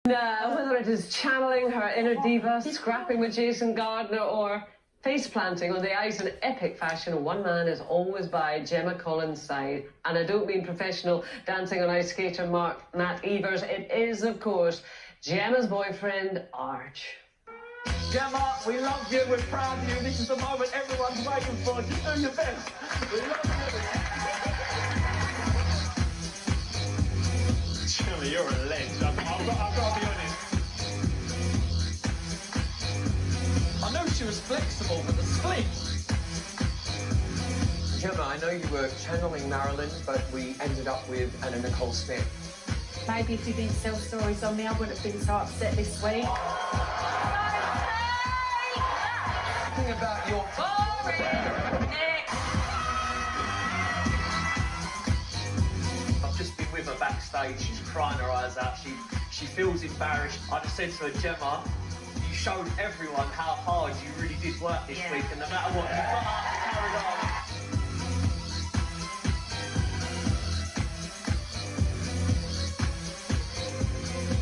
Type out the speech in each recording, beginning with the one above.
Whether it is channeling her inner diva, scrapping with Jason Gardner, or face planting on the ice in epic fashion, one man is always by Gemma Collins' side. And I don't mean professional dancing on ice skater Matt Evers. It is, of course, Gemma's boyfriend, Arch. Gemma, we love you, we're proud of you. This is the moment everyone's waiting for. Just do your best. We love you. Gemma, you're a legend. I've got to be honest. I know she was flexible, but the split. Gemma, I know you were channeling Marilyn, but we ended up with Anna Nicole Smith. Maybe if you didn't tell stories on me, I wouldn't have been so upset this week. Think about your... I've just been with her backstage. She's crying her eyes out. She feels embarrassed. I just said to her, Gemma, you showed everyone how hard you really did work this week, and no matter what, you got up and carried on.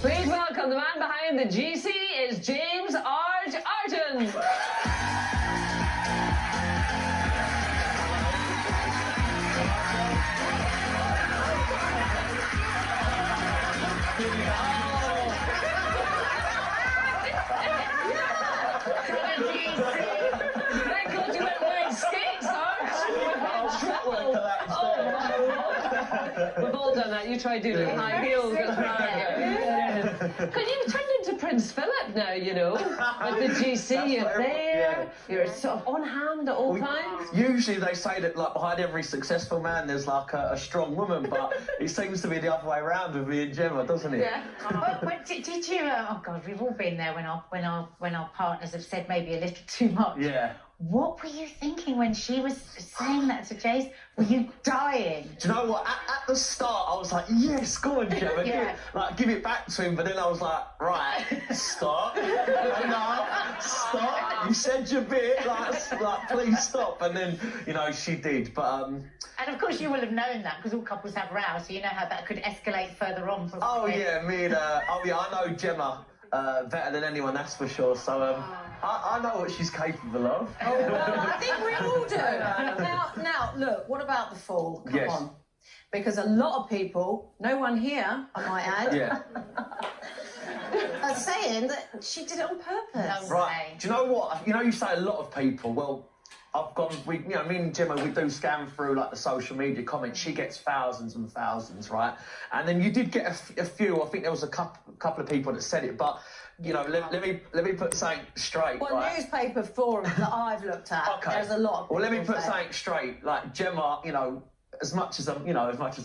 Please welcome the man behind the GC is James Arch Arton. Thank God you went wearing skates, Arch. We've all done that. You try doing it in high heels. Because you've turned into Prince Philip now, you know. With the GC, you're there, you're sort of on hand at all times. Usually they say that like behind every successful man there's like a strong woman, but it seems to be the other way around with me and Gemma, doesn't it? Yeah. Did you? Oh God, we've all been there when our partners have said maybe a little too much. Yeah. What were you thinking when she was saying that to Jace? Were you dying? Do you know what? At the start, I was like, yes, go on, Gemma. Give it back to him. But then I was like, right, stop. No, stop. You said your bit. Like, please stop. And then, you know, she did. But And of course, you will have known that because all couples have rows, so you know how that could escalate further on. Oh yeah, I know Gemma better than anyone, that's for sure. So I know what she's capable of. Oh, well, I think we all do. Now, look, what about the fall? Come on. Because a lot of people, no one here, I might add, are saying that she did it on purpose. No right. Do you know what? You know, you say a lot of people. Well, I've gone. Me and Gemma, we do scan through like the social media comments. She gets thousands and thousands, right? And then you did get a few. I think there was a couple of people that said it, but. You know, let me put something straight. Well, right? newspaper forum that I've looked at, there's a lot of people. Well, let me put something straight. Like Gemma, you know, as much as I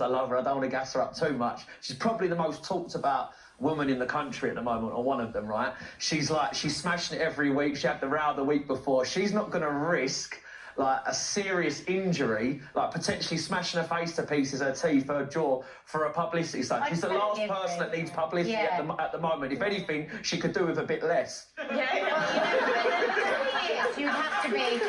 love her, I don't want to gas her up too much. She's probably the most talked about woman in the country at the moment, or one of them, right? She's smashing it every week. She had the row the week before. She's not going to risk like a serious injury, like potentially smashing her face to pieces, her teeth, her jaw, for a publicity stunt. She's the last person that needs publicity at the moment. If anything, she could do with a bit less. Yeah, you'd have to be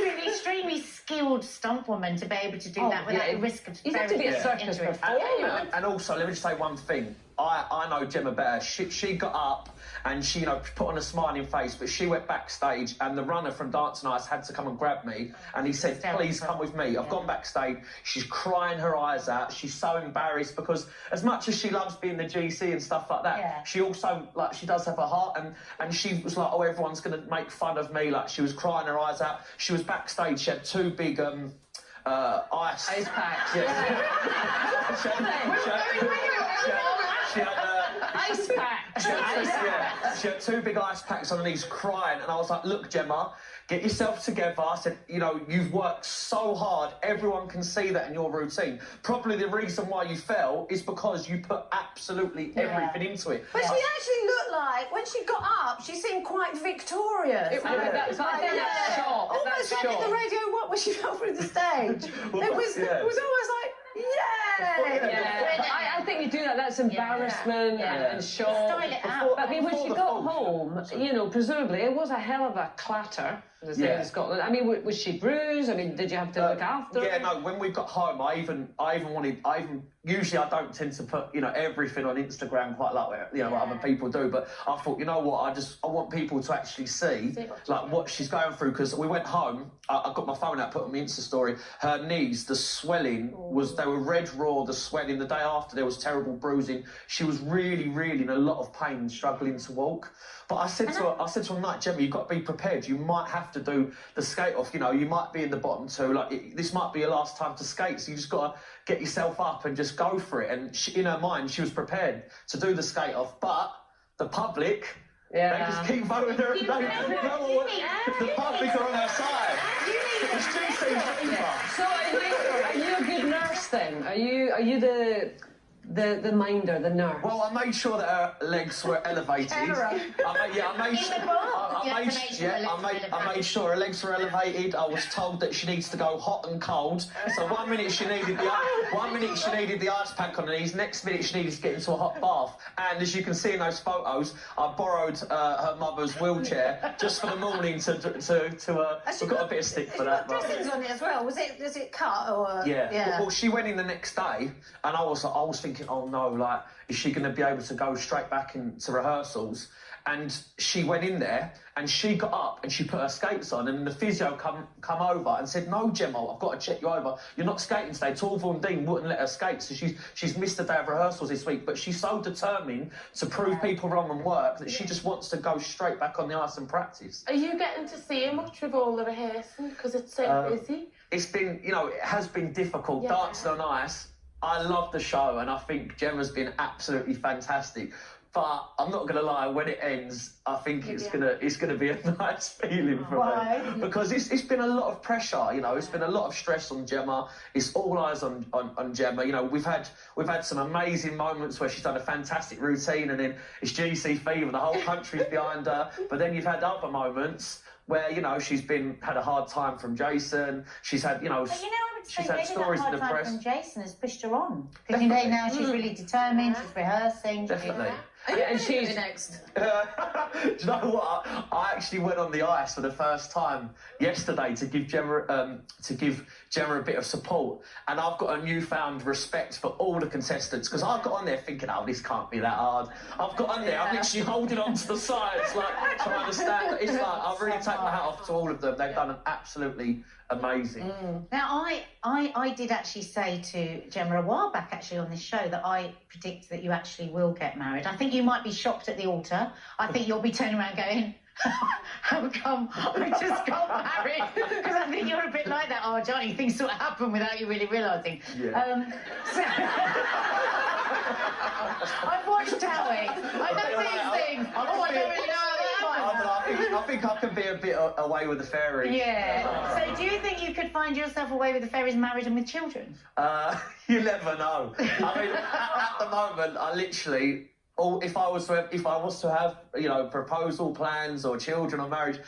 an extremely skilled stunt woman to be able to do that without the risk of you'd have to be a circus performer. And also, let me just say one thing. I know Gemma better. She got up and she, you know, put on a smiling face, but she went backstage and the runner from Dance Nights had to come and grab me, and he said, please come with me. I've gone backstage. She's crying her eyes out. She's so embarrassed because as much as she loves being the GC and stuff like that, she also, like, she does have a heart, and she was like, oh, everyone's going to make fun of me. Like, she was crying her eyes out. She was backstage. She had two big ice packs. She had ice packs. She had two big ice packs on her knees, crying, and I was like, look, Gemma, get yourself together. I said, you know, you've worked so hard. Everyone can see that in your routine. Probably the reason why you fell is because you put absolutely everything into it. But she actually looked like, when she got up, she seemed quite victorious. Almost like in the Radio What when she fell through the stage. It was almost like, I think you do that. That's embarrassment and shock. Style it out. But I mean, when she got home, you know, presumably it was a hell of a clatter. The same in Scotland. I mean, was she bruised? I mean, did you have to look after her? Yeah, no. When we got home, usually I don't tend to put, everything on Instagram quite like what other people do. But I thought, you know what, I want people to actually see like what she's going through, because we went home. I got my phone out, put on my Insta story. Her knees, the swelling they were red raw. The swelling. The day after, there was terrible bruising. She was really, really in a lot of pain, struggling to walk. But I said to her, night, Gemma, you've got to be prepared. You might have to do the skate off. You might be in the bottom two. This might be your last time to skate. So you just got to get yourself up and just go for it. And in her mind, she was prepared to do the skate off. But the public, they just keep voting her. The public are on her side. It's GC's fever. So are you a good nurse then? Are you the minder, the nurse? Well, I made sure that her legs were elevated. I made sure her legs were elevated. I was told that she needs to go hot and cold. So 1 minute she needed the ice pack on her knees. Next minute she needed to get into a hot bath. And as you can see in those photos, I borrowed her mother's wheelchair just for the morning to we've got a bit of stick for that. Dressings on it as well. Was it cut or? Yeah. Well, she went in the next day, and I was thinking, oh no, like, is she going to be able to go straight back into rehearsals? And she went in there and she got up and she put her skates on, and the physio come over and said, no, Gemma, I've got to check you over. You're not skating today. Torval and Dean wouldn't let her skate, so she's missed a day of rehearsals this week. But she's so determined to prove people wrong and work that she just wants to go straight back on the ice and practice. Are you getting to see her much with all the rehearsing because it's so busy? It's been, it has been difficult dancing on ice. I love the show, and I think Gemma's been absolutely fantastic. But I'm not going to lie, when it ends, I think it's gonna be a nice feeling for me. Because it's been a lot of pressure, it's been a lot of stress on Gemma. It's all eyes on Gemma. We've had some amazing moments where she's done a fantastic routine, and then it's GC fever, the whole country's behind her. But then you've had other moments where, she's had a hard time from Jason. She's had, she's had stories in the press. From Jason has pushed her on, because now she's really determined. She's rehearsing. Definitely. And she's next. Do you know what? I actually went on the ice for the first time yesterday to give Gemma a bit of support, and I've got a newfound respect for all the contestants, because I got on there thinking, oh, this can't be that hard. I've got on there, I'm literally holding on to the sides, like trying to stand. It's like I've really taken my hat off to all of them. They've done an absolutely amazing. Now, I did actually say to Gemma a while back, actually, on this show, that I predict that you actually will get married. I think you might be shocked at the altar. I think you'll be turning around going, how come I just got married? Because I think you're a bit like that. Oh, Johnny, things sort of happen without you really realising. Yeah. I've watched Towie. I know these things. I don't really know I think I can be a bit away with the fairies. Yeah. So do you think you could find yourself away with the fairies, married and with children? You never know. I mean, at the moment, I literally, if I was to have, proposal plans or children or marriage,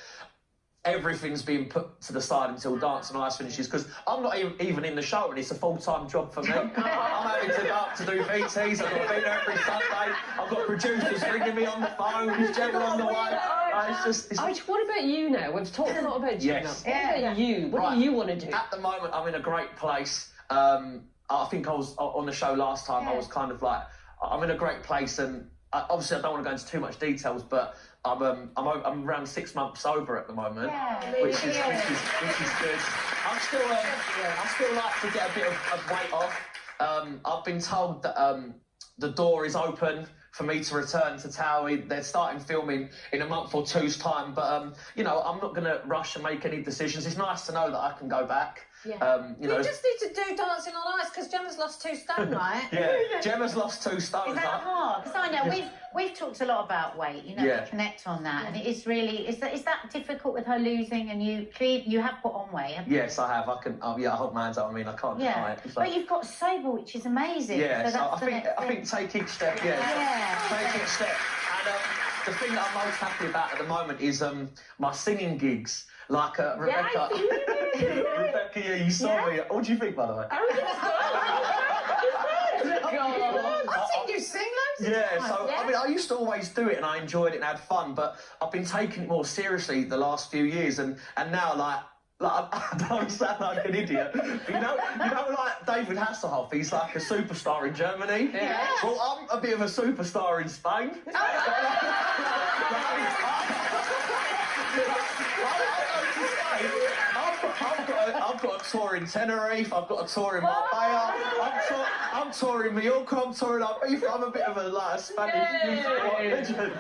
everything's being put to the side until Dance on Ice finishes, because I'm not even in the show, and it's a full-time job for me. I'm having to go up to do VTs. I've got to be there every Sunday. I've got producers ringing me on the phone. Is Gemma on the way? What about you now? We've talked a lot about Gemma. Yes. What about you? What do you want to do? At the moment, I'm in a great place. I think I was on the show last time. I was kind of like, I'm in a great place, and obviously I don't want to go into too much details, but I'm around 6 months sober at the moment, which is good. I still like to get a bit of weight off. I've been told that the door is open for me to return to Towie. They're starting filming in a month or two's time, but I'm not going to rush and make any decisions. It's nice to know that I can go back. Yeah. You just need to do Dancing on Ice, because Gemma's lost 2 stone, right? Yeah, Gemma's lost 2 stone. Is that hard? Because I know we've talked a lot about weight. We connect on that, and it is really is that difficult with her losing, and you have put on weight. Yes, I have. I can. I hold my hands up. I mean, I can't deny it. But you've got sober, which is amazing. Yeah, so I think take each step. Take each step. And the thing that I'm most happy about at the moment is my singing gigs. Like Rebecca. Rebecca, yeah, you saw me. What do you think, by the way? I made you sing loads of Yeah, times. so I mean, I used to always do it and I enjoyed it and had fun, but I've been taking it more seriously the last few years, and now like I don't sound like an idiot. But you know, like David Hasselhoff, he's like a superstar in Germany. Yeah. Well, I'm a bit of a superstar in Spain. I've got a tour in Tenerife, I've got a tour in Marbella, I'm touring Mallorca, I'm touring Ibiza. I'm a bit of a Spanish legend. Listen,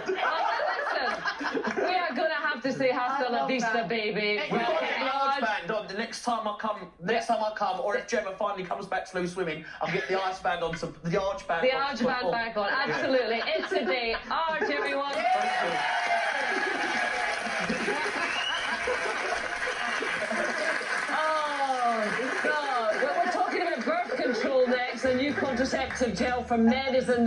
we are going to have to say hasta la vista, baby. We've got to get the Arch Band on the next time I come, or if Gemma finally comes back to loose swimming, I'll get the Arch Band on, the Arch Band. The Arch Band back on, absolutely. It's a day. Arch, everyone. Oh, God. We're talking about birth control next, a new contraceptive gel from Medicine.